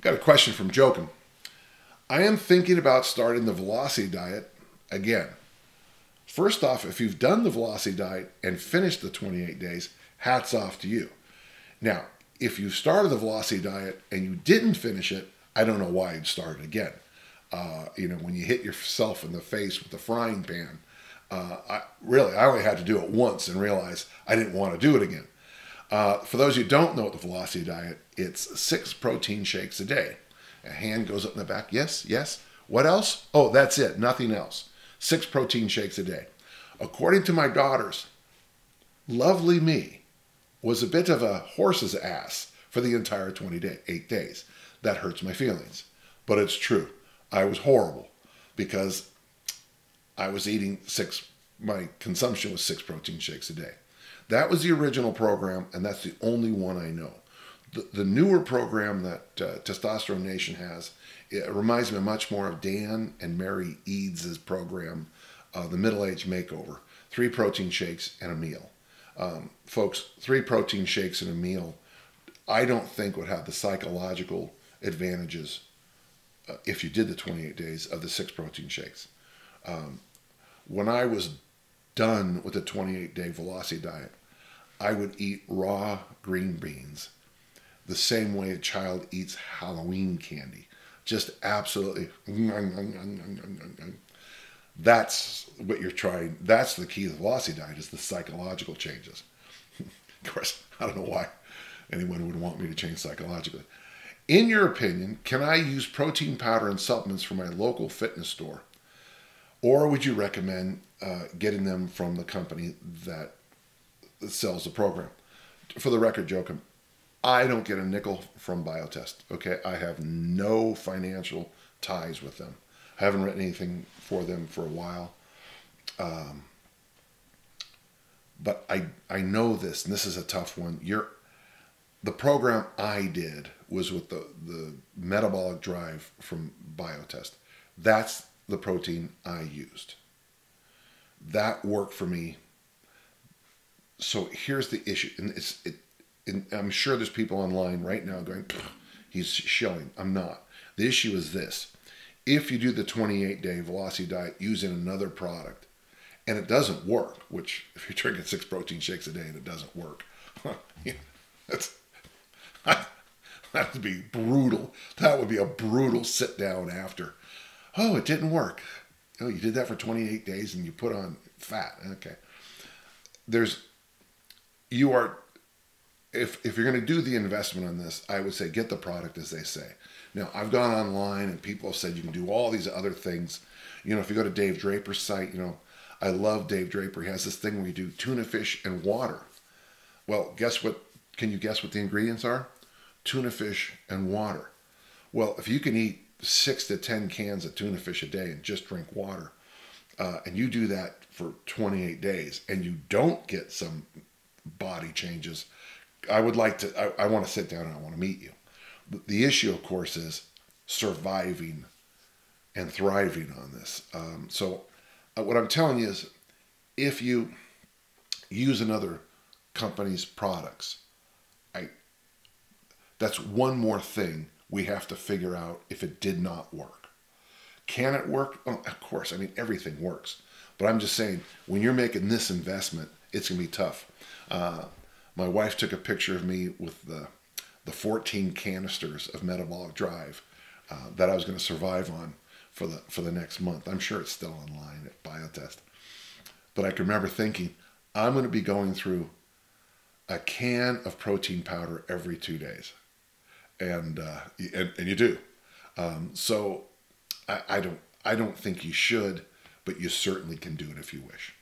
Got a question from Joachim. I am thinking about starting the velocity diet again. First off, if you've done the velocity diet and finished the 28 days, hats off to you. Now, if you started the velocity diet and you didn't finish it, I don't know why you'd start it again. When you hit yourself in the face with the frying pan, I only had to do it once and realized I didn't want to do it again. For those who don't know the velocity diet, it's 6 protein shakes a day. A hand goes up in the back. Yes, yes. What else? Oh, that's it. Nothing else. 6 protein shakes a day. According to my daughters, lovely me was a bit of a horse's ass for the entire 28 days. That hurts my feelings. But it's true. I was horrible because I was eating my consumption was 6 protein shakes a day. That was the original program, and that's the only one I know. The newer program that Testosterone Nation has, it reminds me much more of Dan and Mary Eads' program, the Middle Age Makeover. 3 protein shakes and a meal. Folks, 3 protein shakes and a meal, I don't think would have the psychological advantages if you did the 28 days of the 6 protein shakes. When I was done with the 28-day velocity diet, I would eat raw green beans the same way a child eats Halloween candy. Just absolutely. That's what you're trying. That's the key to the velocity diet, is the psychological changes. Of course, I don't know why anyone would want me to change psychologically. In your opinion, can I use protein powder and supplements from my local fitness store? Or would you recommend getting them from the company that sells the program? For the record, Joachim, I don't get a nickel from Biotest, okay? I have no financial ties with them. I haven't written anything for them for a while. But I know this, and this is a tough one. The program I did was with the metabolic drive from Biotest. That's the protein I used. That worked for me. So here's the issue, and I'm sure there's people online right now going, he's shilling. I'm not. The issue is this. If you do the 28-day velocity diet using another product and it doesn't work, which if you're drinking 6 protein shakes a day and it doesn't work, that would be brutal. That would be a brutal sit down after. Oh, it didn't work. Oh, you did that for 28 days and you put on fat. Okay. If you're going to do the investment on this, I would say get the product, as they say. Now, I've gone online and people have said you can do all these other things. If you go to Dave Draper's site, I love Dave Draper. He has this thing where you do tuna fish and water. Well, guess what? Can you guess what the ingredients are? Tuna fish and water. Well, if you can eat 6 to 10 cans of tuna fish a day and just drink water, and you do that for 28 days and you don't get some body changes, I want to sit down and I want to meet you. The issue, of course, is surviving and thriving on this. So what I'm telling you is, if you use another company's products, that's one more thing we have to figure out if it did not work. Can it work? Oh, of course. Everything works. But I'm just saying, when you're making this investment, it's going to be tough. My wife took a picture of me with the 14 canisters of metabolic drive that I was going to survive on for the next month. I'm sure it's still online at Biotest. But I can remember thinking, I'm going to be going through a can of protein powder every 2 days. And you do. So I don't think you should, but you certainly can do it if you wish.